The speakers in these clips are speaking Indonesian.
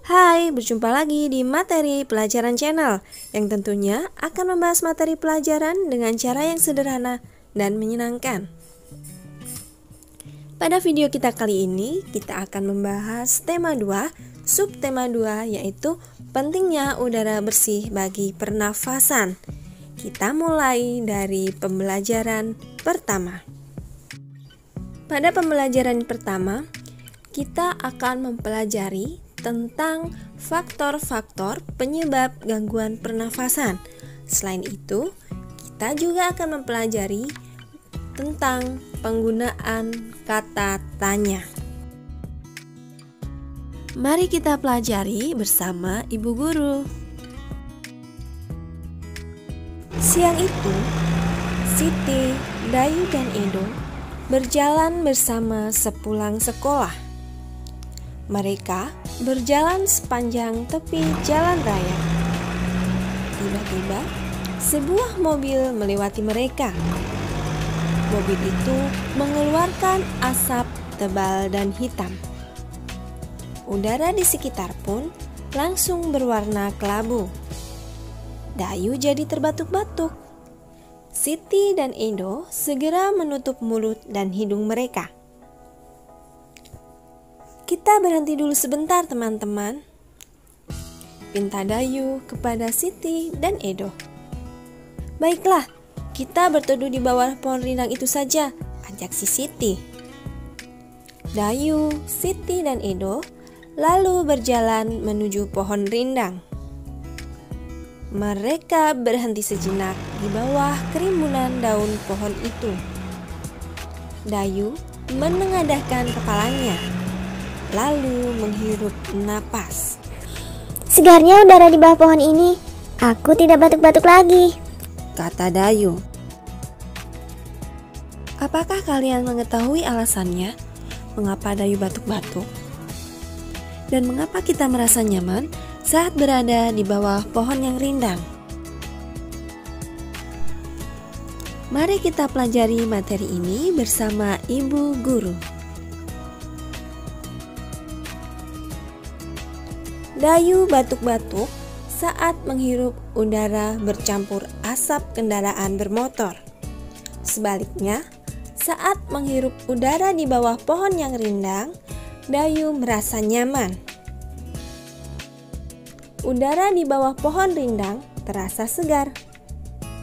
Hai, berjumpa lagi di materi pelajaran channel yang tentunya akan membahas materi pelajaran dengan cara yang sederhana dan menyenangkan. Pada video kita kali ini, kita akan membahas tema 2, subtema 2, yaitu pentingnya udara bersih bagi pernafasan. Kita mulai dari pembelajaran pertama. Pada pembelajaran pertama, kita akan mempelajari tentang faktor-faktor penyebab gangguan pernafasan. Selain itu, kita juga akan mempelajari tentang penggunaan kata tanya. Mari kita pelajari bersama Ibu Guru. Siang itu, Siti, Dayu, dan Edo berjalan bersama sepulang sekolah. Mereka berjalan sepanjang tepi jalan raya. Tiba-tiba, sebuah mobil melewati mereka. Mobil itu mengeluarkan asap tebal dan hitam. Udara di sekitar pun langsung berwarna kelabu. Dayu jadi terbatuk-batuk. Siti dan Edo segera menutup mulut dan hidung mereka. Kita berhenti dulu sebentar, teman-teman, pinta Dayu kepada Siti dan Edo. Baiklah, kita berteduh di bawah pohon rindang itu saja, ajak si Siti. Dayu, Siti, dan Edo lalu berjalan menuju pohon rindang. Mereka berhenti sejenak di bawah kerimbunan daun pohon itu. Dayu menengadahkan kepalanya, lalu menghirup napas. Segarnya udara di bawah pohon ini. Aku tidak batuk-batuk lagi, kata Dayu. Apakah kalian mengetahui alasannya mengapa Dayu batuk-batuk? Dan mengapa kita merasa nyaman saat berada di bawah pohon yang rindang? Mari kita pelajari materi ini bersama Ibu Guru. Dayu batuk-batuk saat menghirup udara bercampur asap kendaraan bermotor. Sebaliknya, saat menghirup udara di bawah pohon yang rindang, Dayu merasa nyaman. Udara di bawah pohon rindang terasa segar,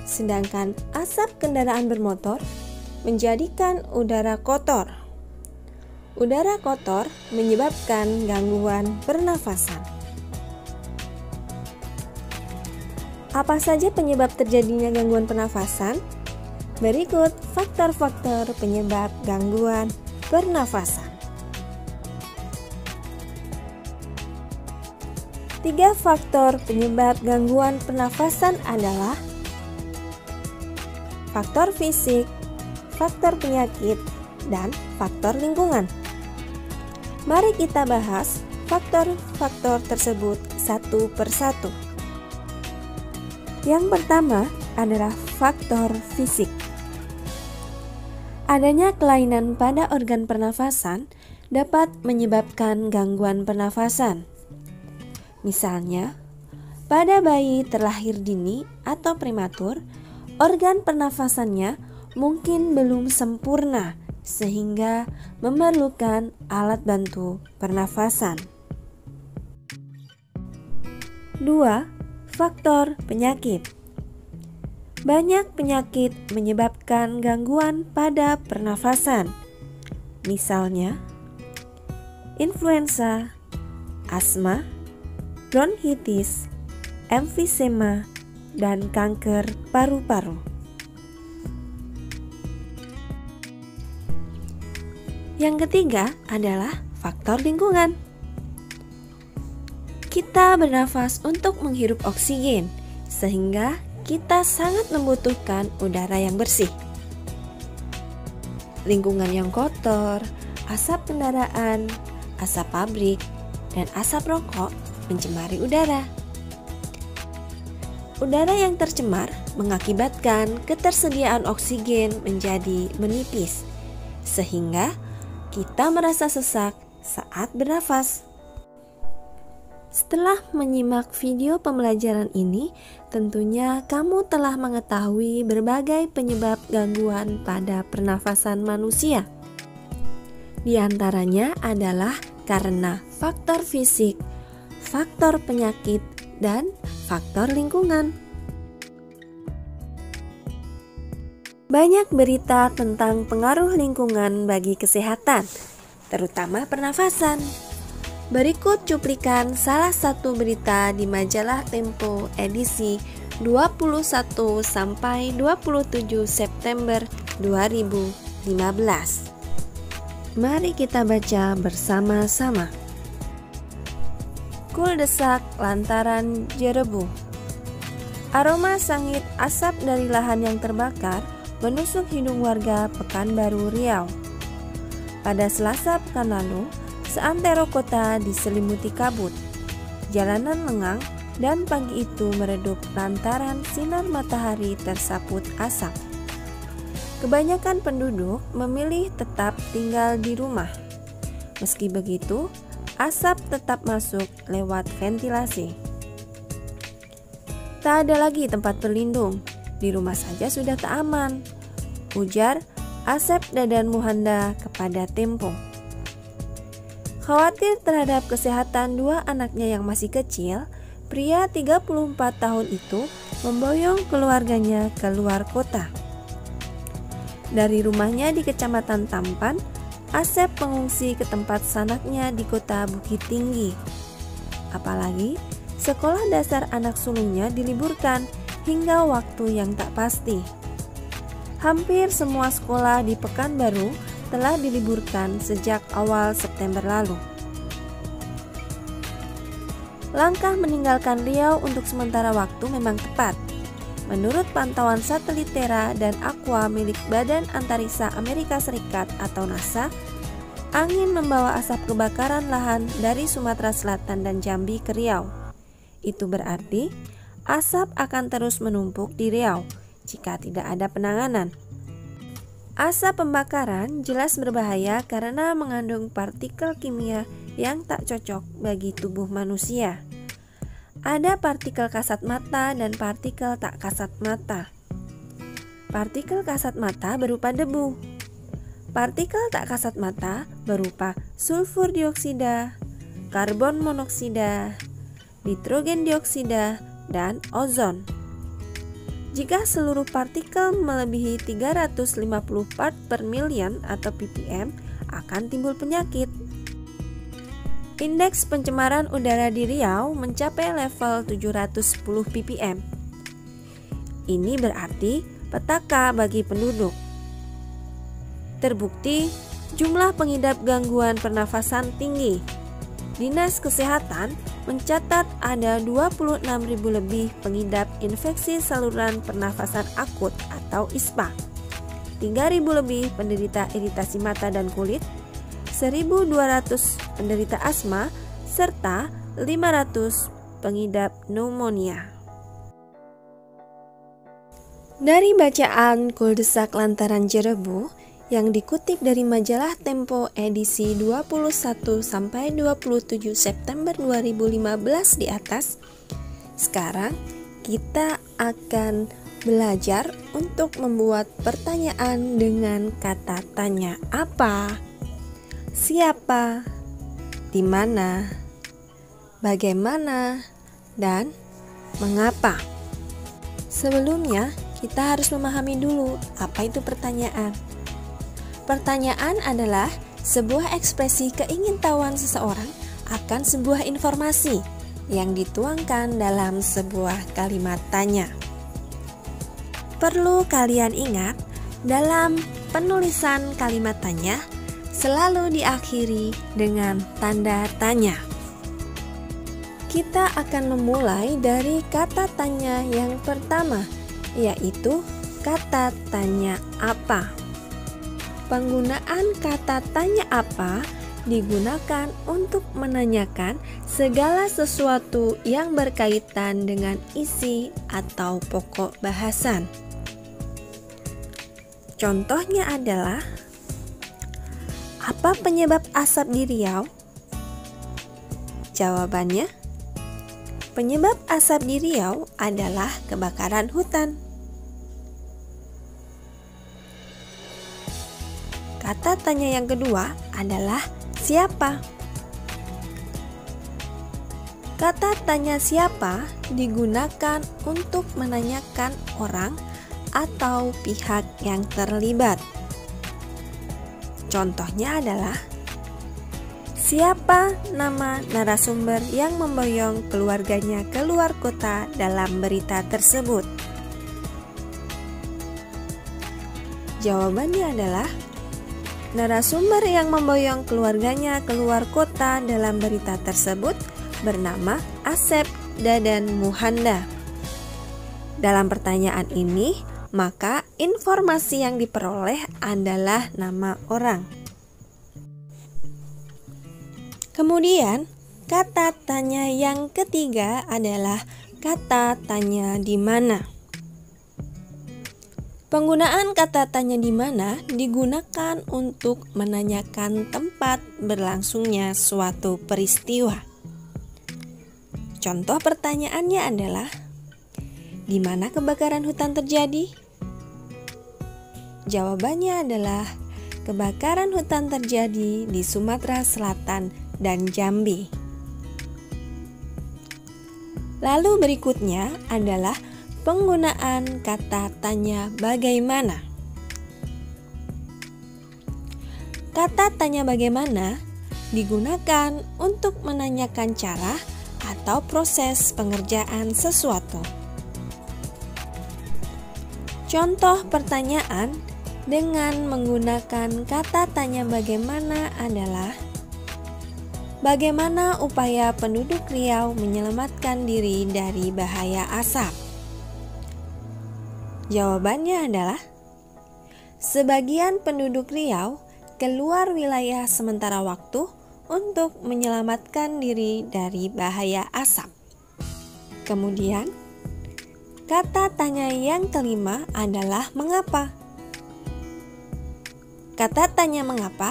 sedangkan asap kendaraan bermotor menjadikan udara kotor. Udara kotor menyebabkan gangguan pernafasan. Apa saja penyebab terjadinya gangguan pernafasan? Berikut faktor-faktor penyebab gangguan pernafasan. 3 faktor penyebab gangguan pernafasan adalah faktor fisik, faktor penyakit, dan faktor lingkungan. Mari kita bahas faktor-faktor tersebut satu persatu. Yang pertama adalah faktor fisik. Adanya kelainan pada organ pernafasan dapat menyebabkan gangguan pernafasan. Misalnya, pada bayi terlahir dini atau prematur, organ pernafasannya mungkin belum sempurna sehingga memerlukan alat bantu pernafasan. 2. Faktor penyakit. Banyak penyakit menyebabkan gangguan pada pernafasan. Misalnya, influenza, asma, bronkitis, emfisema, dan kanker paru-paru. Yang ketiga adalah faktor lingkungan. Kita bernafas untuk menghirup oksigen, sehingga kita sangat membutuhkan udara yang bersih. Lingkungan yang kotor, asap kendaraan, asap pabrik, dan asap rokok mencemari udara. Udara yang tercemar mengakibatkan ketersediaan oksigen menjadi menipis, sehingga kita merasa sesak saat bernafas. Setelah menyimak video pembelajaran ini, tentunya kamu telah mengetahui berbagai penyebab gangguan pada pernafasan manusia. Di antaranya adalah karena faktor fisik, faktor penyakit, dan faktor lingkungan. Banyak berita tentang pengaruh lingkungan bagi kesehatan, terutama pernafasan. Berikut cuplikan salah satu berita di majalah Tempo edisi 21 sampai 27 September 2015. Mari kita baca bersama-sama. Kuldesak lantaran Jerebu. Aroma sangit asap dari lahan yang terbakar menusuk hidung warga Pekanbaru, Riau. Pada Selasa pekan lalu, seantero kota diselimuti kabut, jalanan lengang, dan pagi itu meredup lantaran sinar matahari tersaput asap. Kebanyakan penduduk memilih tetap tinggal di rumah. Meski begitu, asap tetap masuk lewat ventilasi. Tak ada lagi tempat berlindung, di rumah saja sudah tak aman, ujar Asep Dadan Muhanda kepada Tempo. Khawatir terhadap kesehatan dua anaknya yang masih kecil, pria 34 tahun itu memboyong keluarganya keluar kota. Dari rumahnya di Kecamatan Tampan, Asep mengungsi ke tempat sanaknya di kota Bukit Tinggi. Apalagi, sekolah dasar anak sulungnya diliburkan hingga waktu yang tak pasti. Hampir semua sekolah di Pekanbaru telah diliburkan sejak awal September lalu. Langkah meninggalkan Riau untuk sementara waktu memang tepat. Menurut pantauan satelit Terra dan Aqua milik Badan Antariksa Amerika Serikat atau NASA, angin membawa asap kebakaran lahan dari Sumatera Selatan dan Jambi ke Riau. Itu berarti asap akan terus menumpuk di Riau jika tidak ada penanganan. Asap pembakaran jelas berbahaya karena mengandung partikel kimia yang tak cocok bagi tubuh manusia. Ada partikel kasat mata dan partikel tak kasat mata. Partikel kasat mata berupa debu. Partikel tak kasat mata berupa sulfur dioksida, karbon monoksida, nitrogen dioksida, dan ozon. Jika seluruh partikel melebihi 350 part per million atau ppm, akan timbul penyakit. Indeks pencemaran udara di Riau mencapai level 710 ppm. Ini berarti petaka bagi penduduk. Terbukti jumlah pengidap gangguan pernafasan tinggi. Dinas Kesehatan mencatat ada 26.000 lebih pengidap infeksi saluran pernafasan akut atau ISPA, 3.000 lebih penderita iritasi mata dan kulit, 1.200 penderita asma, serta 500 pengidap pneumonia. Dari bacaan Kuldesak lantaran Jerebu yang dikutip dari majalah Tempo edisi 21 sampai 27 September 2015 di atas, sekarang kita akan belajar untuk membuat pertanyaan dengan kata tanya apa, siapa, di mana, bagaimana, dan mengapa. Sebelumnya, kita harus memahami dulu apa itu pertanyaan. Pertanyaan adalah sebuah ekspresi keingintahuan seseorang akan sebuah informasi yang dituangkan dalam sebuah kalimat tanya. Perlu kalian ingat, dalam penulisan kalimat tanya selalu diakhiri dengan tanda tanya. Kita akan memulai dari kata tanya yang pertama, yaitu kata tanya apa. Penggunaan kata tanya apa digunakan untuk menanyakan segala sesuatu yang berkaitan dengan isi atau pokok bahasan. Contohnya adalah, apa penyebab asap di Riau? Jawabannya, Penyebab asap di Riau adalah kebakaran hutan. Kata tanya yang kedua adalah siapa? Kata tanya siapa digunakan untuk menanyakan orang atau pihak yang terlibat. Contohnya adalah siapa nama narasumber yang memboyong keluarganya keluar kota dalam berita tersebut? Jawabannya adalah narasumber yang memboyong keluarganya keluar kota dalam berita tersebut bernama Asep Dadan Muhanda. Dalam pertanyaan ini, maka informasi yang diperoleh adalah nama orang. Kemudian, kata tanya yang ketiga adalah kata tanya di mana. Penggunaan kata tanya di mana digunakan untuk menanyakan tempat berlangsungnya suatu peristiwa. Contoh pertanyaannya adalah, di mana kebakaran hutan terjadi? Jawabannya adalah, kebakaran hutan terjadi di Sumatera Selatan dan Jambi. Lalu berikutnya adalah penggunaan kata tanya bagaimana. Kata tanya bagaimana digunakan untuk menanyakan cara atau proses pengerjaan sesuatu. Contoh pertanyaan dengan menggunakan kata tanya bagaimana adalah, bagaimana upaya penduduk Riau menyelamatkan diri dari bahaya asap? Jawabannya adalah, sebagian penduduk Riau keluar wilayah sementara waktu untuk menyelamatkan diri dari bahaya asap. Kemudian, kata tanya yang kelima adalah mengapa. Kata tanya mengapa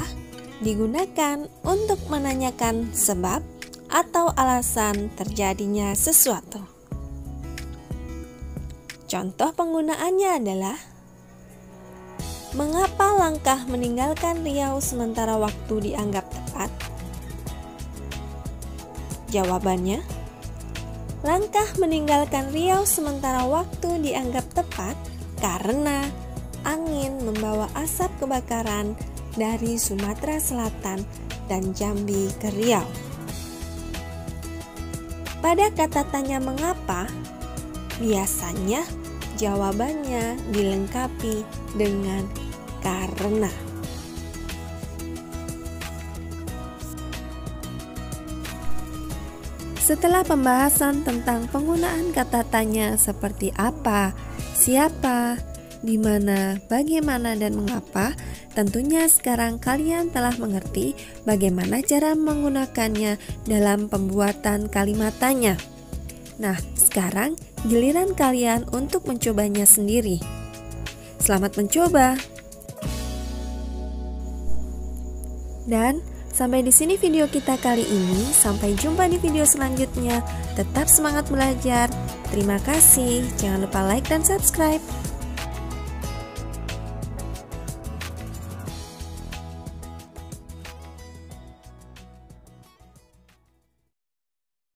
digunakan untuk menanyakan sebab atau alasan terjadinya sesuatu. Contoh penggunaannya adalah, mengapa langkah meninggalkan Riau sementara waktu dianggap tepat? Jawabannya, langkah meninggalkan Riau sementara waktu dianggap tepat karena angin membawa asap kebakaran dari Sumatera Selatan dan Jambi ke Riau. Pada kata tanya mengapa, biasanya jawabannya dilengkapi dengan karena. Setelah pembahasan tentang penggunaan kata tanya seperti apa, siapa, di mana, bagaimana, dan mengapa, tentunya sekarang kalian telah mengerti bagaimana cara menggunakannya dalam pembuatan kalimat tanya. Nah, sekarang giliran kalian untuk mencobanya sendiri. Selamat mencoba. Dan sampai di sini video kita kali ini. Sampai jumpa di video selanjutnya. Tetap semangat belajar. Terima kasih. Jangan lupa like dan subscribe.